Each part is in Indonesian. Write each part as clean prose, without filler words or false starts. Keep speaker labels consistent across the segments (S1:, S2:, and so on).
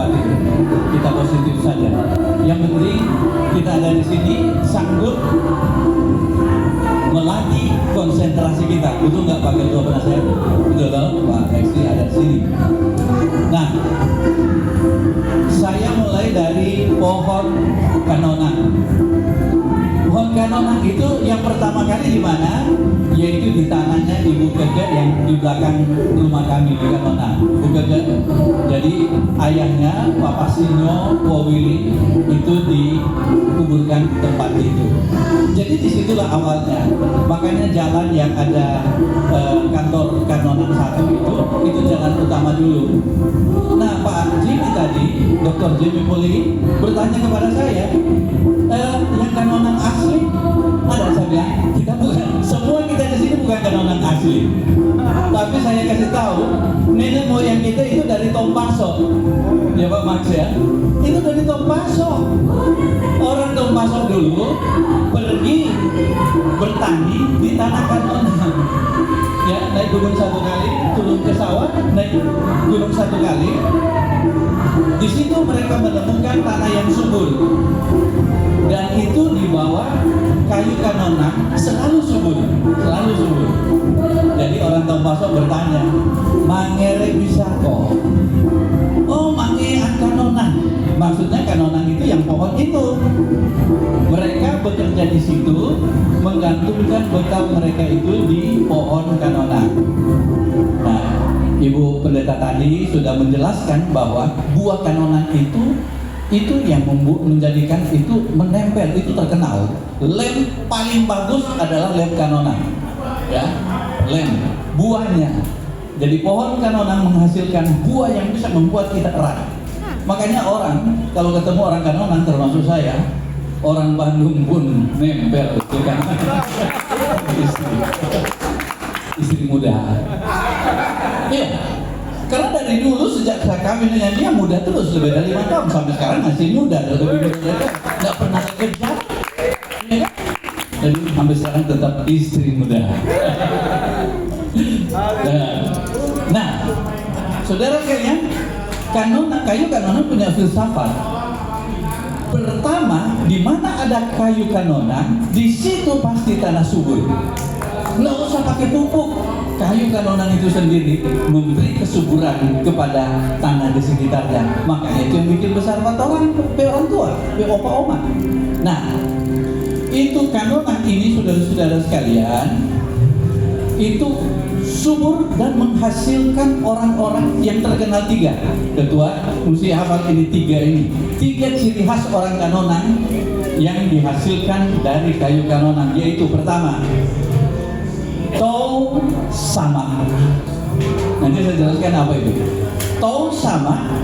S1: khawatir, kita positif saja. Yang penting kita ada di sini sanggup melatih konsentrasi kita. Betul nggak Pak Ketua Penasehat? Betul dong, Pak Ekstri ada di sini. Nah, saya mulai dari pohon kanonang. Pohon kanonang itu yang pertama kali di mana? Yaitu di tanahnya Ibu Keke yang di belakang rumah kami di Kanonang. Ibu Keke, jadi ayahnya Papa Sinyo Wawili itu dikuburkan di tempat itu. Jadi disitulah awalnya. Makanya jalan yang ada kantor Kanonang 1 itu jalan utama dulu. Nah, Pak Jimmy tadi, Dr. Jimmy Poli bertanya kepada saya, yang Kanonang asli ada? Saya bilang, kita bukan, semua kita di sini bukan Kanonang asli. Tapi saya kasih tahu, nenek moyang kita itu dari Tompaso. Ya Pak Max ya, itu dari Tompaso. Orang Tompaso dulu pergi bertani di tanah Kanonang. Ya, naik gunung 1 kali, turun ke sawah, naik gunung 1 kali. Di situ mereka menemukan tanah yang subur. Dan itu di bawah kayu Kanonang selalu subur, selalu subur. Jadi orang Tompaso bertanya, mangere bisa kok? Oh, mange Kanonang. Maksudnya Kanonang itu yang pohon itu. Mereka bekerja di situ, menggantungkan bekal mereka itu di pohon Kanonang. Nah, Ibu Pendeta tadi sudah menjelaskan bahwa buah Kanonang itu yang menjadikan itu menempel, itu terkenal. Lem paling bagus adalah lem Kanonang, ya, lem buahnya. Jadi pohon Kanonang menghasilkan buah yang bisa membuat kita erat. Makanya orang kalau ketemu orang Kanonang, termasuk saya, orang Bandung pun nempel itu kan. Istri muda. Iya. Karena dari dulu sejak saya kawin dengan dia muda terus, lebih dari 5 tahun sampai sekarang masih muda, lebih muda, nggak pernah kerja, ya kan? Jadi sampai sekarang tetap istri muda. Nah, saudara sekalian, kayu Kanonang punya filsafat. Pertama, di mana ada kayu Kanonang, di situ pasti tanah subur. Nggak usah pakai pupuk. Kayu Kanonang itu sendiri memberi kesuburan kepada tanah di sekitarnya. Makanya itu yang bikin besar mata orang tua, opa oma. Nah, itu Kanonang ini saudara-saudara sekalian, itu subur dan menghasilkan orang-orang yang terkenal 3. Ketua, mesti hafal ini 3 ini. 3 ciri khas orang Kanonang yang dihasilkan dari kayu Kanonang, yaitu pertama, Tau sama. Nanti saya jelaskan apa itu. Tau sama,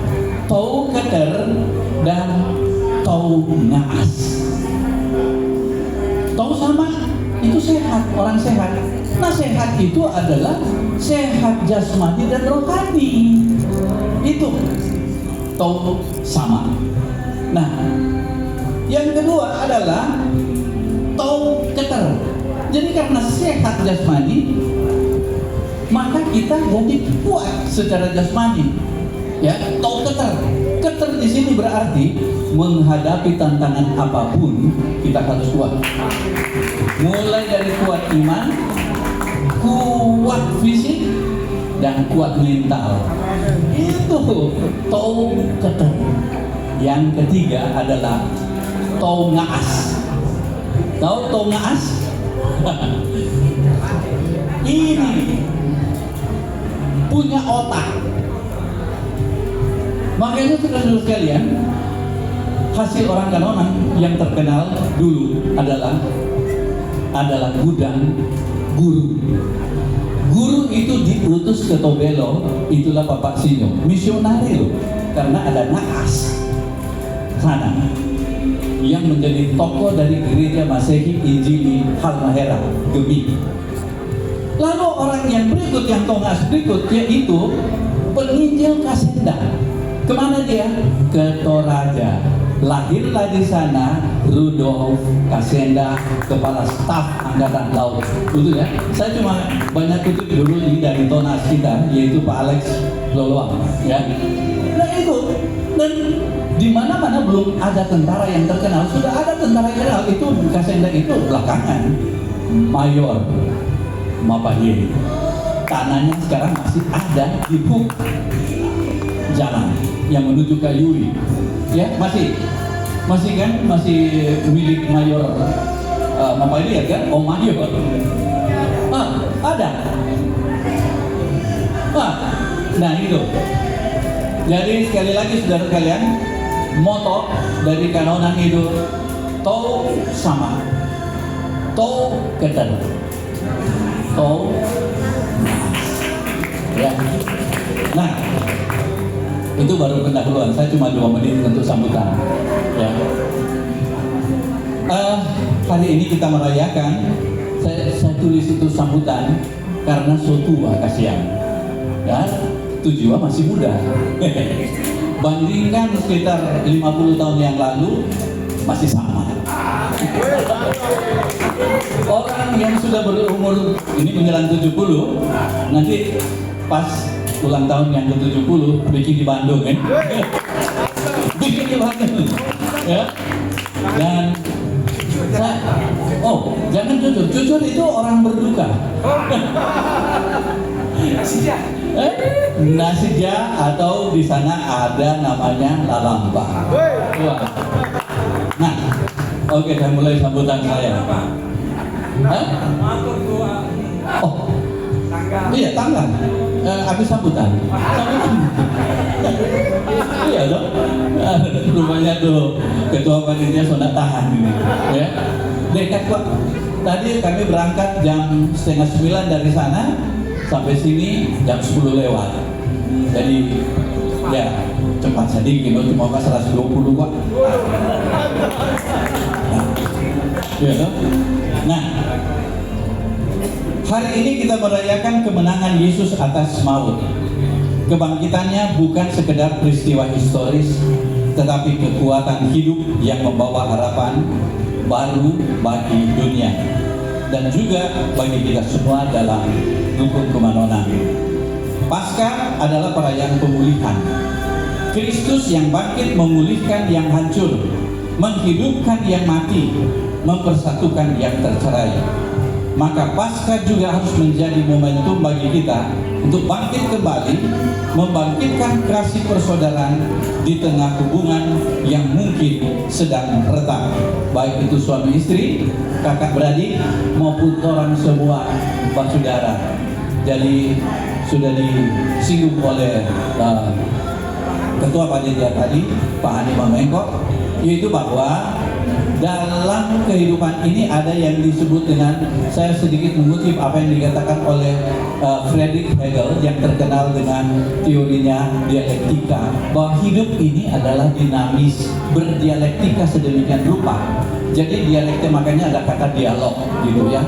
S1: tau keter, dan tau ngaas. Tau sama itu sehat, orang sehat. Nah, sehat itu adalah sehat jasmani dan rohani. Itu tau sama. Nah, yang kedua adalah tau keter. Jadi karena sehat jasmani, maka kita jadi kuat secara jasmani. Ya, tau keter. Keter di sini berarti menghadapi tantangan apapun kita harus kuat. Mulai dari kuat iman, kuat fisik, dan kuat mental. Itu tau keter. Yang ketiga adalah tau ngaas. Tahu tau ngaas? Ini punya otak. Makanya saudara-saudara sekalian, hasil orang Kanonang yang terkenal dulu adalah gudang guru. Guru itu diutus ke Tobelo, itulah Bapak Sinyo, misionari loh, karena ada naas sana yang menjadi tokoh dari gereja Masehi Injili Halmahera Gemi. Lalu orang yang berikut, yang tongas berikut, yaitu penginjil Kasenda. Kemana dia? Ke Toraja. Lahirlah di sana Rudolf Kasenda, kepala staf Angkatan Laut. Betul ya? Saya cuma banyak kutip dulu ini dari Tonas kita, yaitu Pak Alex Loloang. Ya. Nah Dan di mana-mana belum ada tentara yang terkenal. Sudah ada tentara yang terkenal, itu Kasenda itu belakangan. Mayor Mapahiri. Tanahnya sekarang masih ada di hook jalan yang menuju ke Yui. Ya, masih kan, masih milik Mayor Mapahiri ya kan? Oh, Mayor. Ada. Nah itu. Jadi sekali lagi saudara kalian, moto dari Kanonan itu Tau sama, Tau keten, Tau ya. Nah itu baru pendahuluan. Saya cuma 2 menit untuk sambutan ya. Hari ini kita merayakan, saya tulis itu sambutan karena so tua kasihan ya, tujuan masih muda. Bandingkan sekitar 50 tahun yang lalu masih sama. Orang yang sudah berumur ini menjelang 70 nanti pas ulang tahun yang ke-70 bikin di Bandung kan. Bikin di Bandung ya. Dan jangan jujur itu orang berduka. Nasija atau di sana ada namanya lalamba. Nah, oke, saya mulai sambutan saya. Iya, tanggal. Habis sambutan. Iya dong. Rupanya tuh ketua panitia sudah tahan ini. Ya. Dekat kok. Tadi kami berangkat jam 8:30 dari sana. Sampai sini jam 10 lewat. Jadi ya cepat sedikit, cuma 120 kok. Nah, hari ini kita merayakan kemenangan Yesus atas maut. Kebangkitannya bukan sekedar peristiwa historis, tetapi kekuatan hidup yang membawa harapan baru bagi dunia dan juga bagi kita semua dalam rukun kemanonan. Paskah adalah perayaan pemulihan. Kristus yang bangkit memulihkan yang hancur, menghidupkan yang mati, mempersatukan yang tercerai. Maka Paskah juga harus menjadi momentum bagi kita untuk bangkit kembali, membangkitkan kasih persaudaraan di tengah hubungan yang mungkin sedang retak, baik itu suami istri, kakak beradik, maupun orang semua bersaudara. Jadi sudah disinggung oleh Ketua Panitia tadi, Pak Hani Mamengkok, yaitu bahwa dalam kehidupan ini ada yang disebut dengan, saya sedikit mengutip apa yang dikatakan oleh Friedrich Hegel yang terkenal dengan teorinya dialektika, bahwa hidup ini adalah dinamis, berdialektika sedemikian rupa. Jadi dialektika, makanya ada kata dialog gitu ya.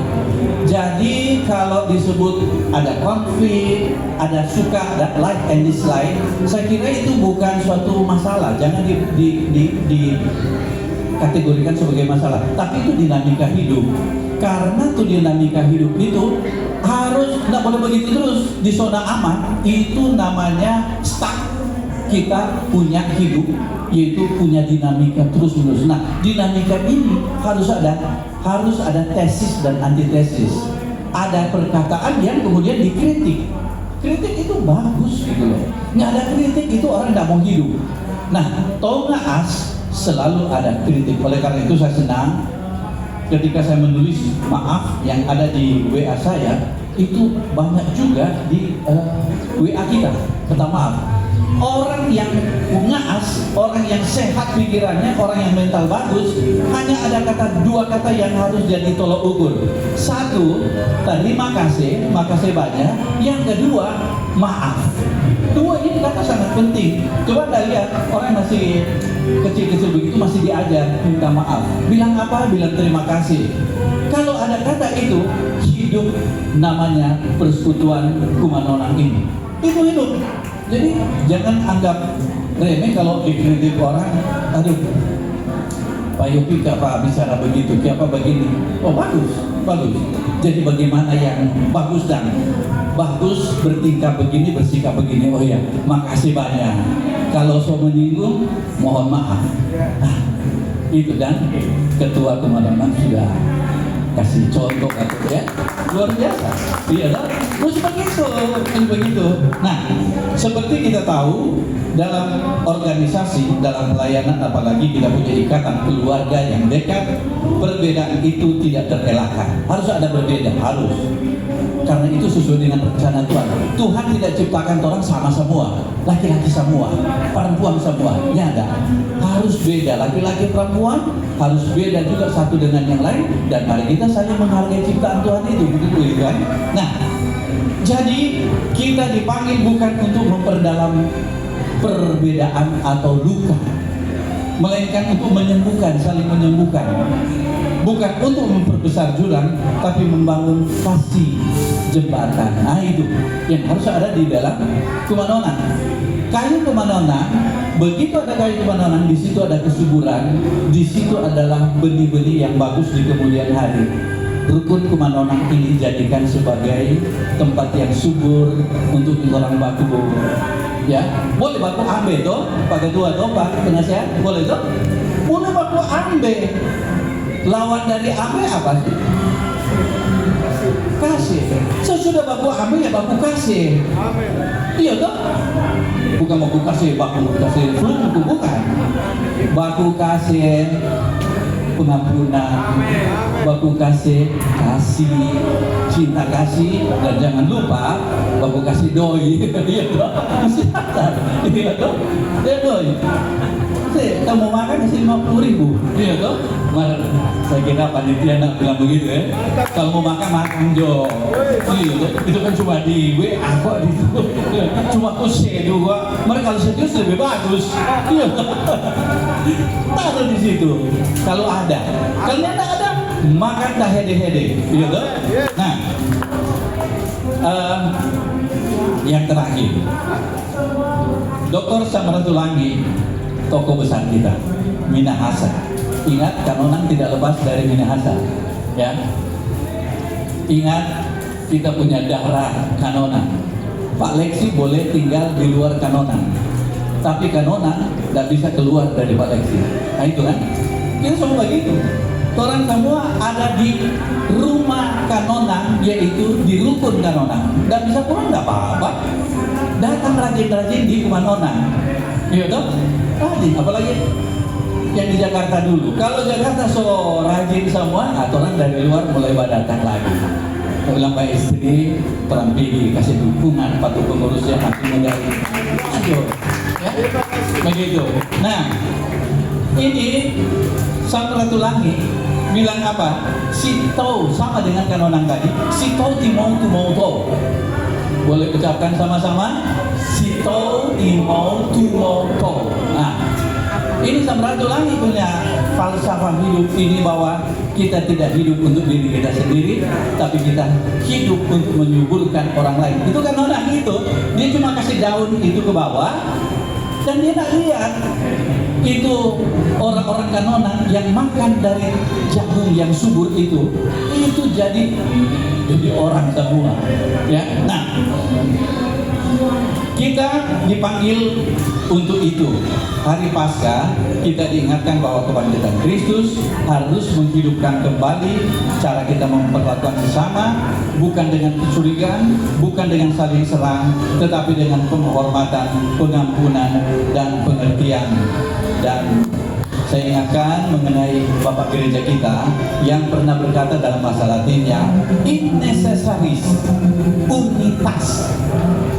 S1: Jadi kalau disebut ada konflik, ada suka, ada like and dislike, saya kira itu bukan suatu masalah, jangan kategorikan sebagai masalah, tapi itu dinamika hidup. Karena tuh dinamika hidup itu harus nggak boleh begitu terus di zona aman. Itu namanya stuck. Kita punya hidup, yaitu punya dinamika terus menerus. Nah, dinamika ini harus ada tesis dan antitesis. Ada perkataan yang kemudian dikritik. Kritik itu bagus gitu loh. Nggak ada kritik itu orang nggak mau hidup. Nah, Tonga As selalu ada kritik. Oleh karena itu saya senang ketika saya menulis maaf yang ada di WA saya, itu banyak juga di WA kita, kata maaf. Orang yang ngaas, orang yang sehat pikirannya, orang yang mental bagus, hanya ada dua kata yang harus jadi tolok ukur. Satu, terima kasih, makasih banyak. Yang kedua, maaf. Dua ini kata sangat penting. Coba Anda lihat, orang masih kecil-kecil begitu masih diajar minta maaf. Bilang apa? Bilang terima kasih. Kalau ada kata itu, hidup namanya persekutuan Kumanonan ini. Itu hidup. Jadi jangan anggap remeh kalau dikritik orang. Aduh, Pak Yopi kenapa bicara begitu? Kenapa begini? Oh bagus, bagus. Jadi bagaimana yang bagus dan bagus bertingkah begini, bersikap begini. Oh ya, makasih banyak. Kalau so menyinggung, mohon maaf. Nah, itu dan ketua kemanonan sudah kasih contoh atau ya luar biasa. Iya lah, terus begitu. Nah, seperti kita tahu dalam organisasi, dalam pelayanan, apalagi kita punya ikatan keluarga yang dekat, perbedaan itu tidak terelakkan. Harus ada berbeda, harus. Karena itu sesuai dengan rencana Tuhan. Tuhan tidak ciptakan orang sama semua, laki-laki semua, perempuan semua. Ya ada, harus beda. Laki-laki perempuan harus beda juga satu dengan yang lain. Dan mari kita saling menghargai ciptaan Tuhan itu, begitu kan? Nah, jadi kita dipanggil bukan untuk memperdalam perbedaan atau luka, melainkan untuk menyembuhkan, saling menyembuhkan. Bukan untuk memperbesar jurang, tapi membangun kasih jembatan. Nah itu yang harus ada di dalam kemanonan. Kayu kemanonan, begitu ada kayu kemanonan, di situ ada kesuburan, di situ adalah benih-benih yang bagus di kemudian hari. Rukun kemanonan ini dijadikan sebagai tempat yang subur untuk orang baku. Ya, boleh baku ambe toh, Pak Ketua toh, Pak Penasihat, boleh toh? Boleh baku ambe. Lawan dari ambe apa sih? Kasih. Sesudah baku ambe ya baku kasih. Iya toh? Bukan baku kasih flu, bukan. Baku kasih pengampunan, baku kasih cinta kasih, dan jangan lupa baku kasih doi. Iya toh? Iya toh? Iya doi. Kamu makan kasih 50.000, iya toh? Saya kira panitia nak bilang begitu ya. Kalau mau makan jo. Itu kan cuma di WA kok di situ. Cuma kuse juga. Mereka kalau serius lebih bagus. Iya. Taruh di situ. Kalau ada. Kalau tidak ada, makan dah hede-hede. Iya toh? Nah, yang terakhir, Dr. Samratulangi, tokoh besar kita, Minahasa. Ingat, kanonan tidak lepas dari Minahasa, ya. Ingat, kita punya darah kanonan. Pak Lexi boleh tinggal di luar kanonan, tapi kanonan tidak bisa keluar dari Pak Lexi. Nah itu kan, kita semua begitu. Orang semua ada di rumah kanonan, yaitu di rukun kanonan. Dan bisa pulang nggak apa-apa. Datang rajin-rajin di kemanonan. Iya toh? Rajin, apalagi yang di Jakarta dulu. Kalau Jakarta so rajin semua, orang dari luar mulai datang lagi. Saya bilang Pak istri, terampili, kasih dukungan, patuh pengurusnya, kasih medali. Ayo, ya, begitu. Nah, ini Samratulangi bilang apa? Sito sama dengan kanonan tadi. Sito timau tu mau to. Boleh ucapkan sama-sama. Sito timau tu mau to. Nah, ini Samratulangi punya falsafah hidup ini bahwa kita tidak hidup untuk diri kita sendiri, tapi kita hidup untuk menyuburkan orang lain. Itu kan orang itu, dia cuma kasih daun itu ke bawah, dan dia tak lihat itu orang-orang kanonan yang makan dari jagung yang subur itu jadi orang semua. Ya, nah. Kita dipanggil untuk itu. Hari Paskah kita diingatkan bahwa kebangkitan Kristus harus menghidupkan kembali cara kita memperlakukan sesama, bukan dengan kecurigaan, bukan dengan saling serang, tetapi dengan penghormatan, pengampunan, dan pengertian. Dan saya ingatkan mengenai Bapak Gereja kita yang pernah berkata dalam bahasa Latinnya, in necessaris unitas,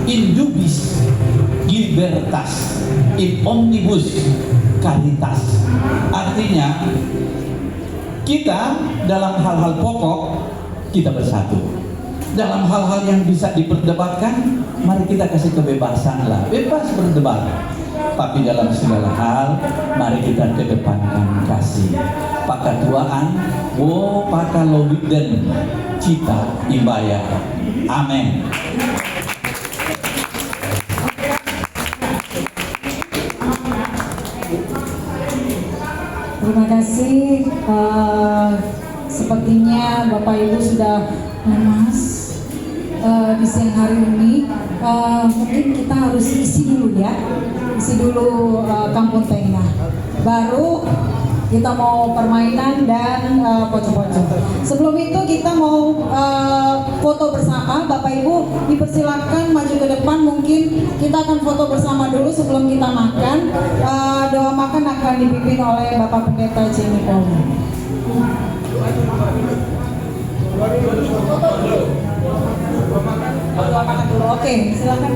S1: in dubis libertas, in omnibus caritas. Artinya kita dalam hal-hal pokok kita bersatu. Dalam hal-hal yang bisa diperdebatkan, mari kita kasih kebebasan lah, bebas berdebat. Tapi dalam segala hal, mari kita kedepankan kasih. Pakatuaan, wo pakalowiden, cita imbaya. Amin.
S2: Terima kasih. Sepertinya Bapak Ibu sudah lemas. di siang hari ini. Mungkin kita harus isi dulu ya, isi dulu Kampung Tengah. Baru kita mau permainan dan pocong-pocong. Sebelum itu kita mau foto bersama. Bapak Ibu dipersilakan maju ke depan. Mungkin kita akan foto bersama dulu sebelum kita makan. Doa makan akan dipimpin oleh Bapak Pendeta Jenny Poli. Doa makan dulu. Oke, silakan.